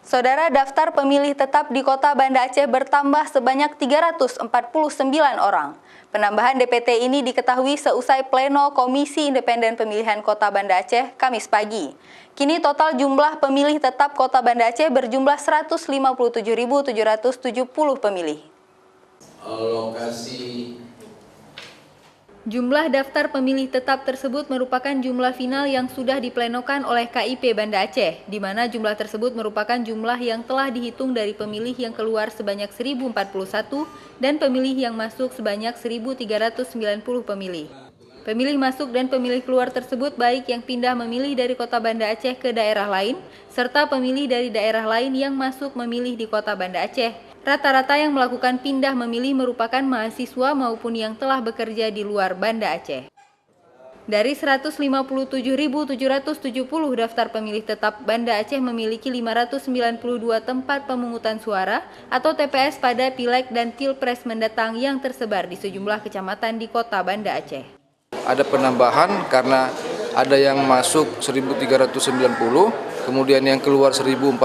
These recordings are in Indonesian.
Saudara, daftar pemilih tetap di Kota Banda Aceh bertambah sebanyak 349 orang. Penambahan DPT ini diketahui seusai pleno Komisi Independen Pemilihan Kota Banda Aceh Kamis pagi. Kini total jumlah pemilih tetap Kota Banda Aceh berjumlah 157.770 pemilih. Jumlah daftar pemilih tetap tersebut merupakan jumlah final yang sudah diplenokan oleh KIP Banda Aceh, di mana jumlah tersebut merupakan jumlah yang telah dihitung dari pemilih yang keluar sebanyak 1.041 dan pemilih yang masuk sebanyak 1.390 pemilih. Pemilih masuk dan pemilih keluar tersebut baik yang pindah memilih dari Kota Banda Aceh ke daerah lain, serta pemilih dari daerah lain yang masuk memilih di Kota Banda Aceh. Rata-rata yang melakukan pindah memilih merupakan mahasiswa maupun yang telah bekerja di luar Banda Aceh. Dari 157.770 daftar pemilih tetap, Banda Aceh memiliki 592 tempat pemungutan suara atau TPS pada Pileg dan Pilpres mendatang yang tersebar di sejumlah kecamatan di Kota Banda Aceh. Ada penambahan karena ada yang masuk 1.390, kemudian yang keluar 1.041,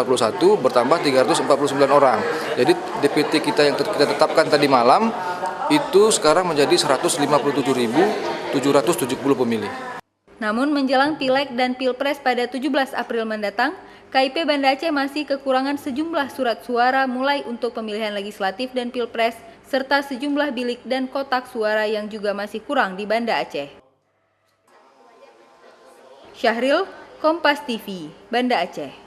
bertambah 349 orang. Jadi DPT kita yang kita tetapkan tadi malam itu sekarang menjadi 157.770 pemilih. Namun menjelang Pileg dan Pilpres pada 17 April mendatang, KIP Banda Aceh masih kekurangan sejumlah surat suara mulai untuk pemilihan legislatif dan Pilpres, serta sejumlah bilik dan kotak suara yang juga masih kurang di Banda Aceh. Syahril, Kompas TV, Banda Aceh.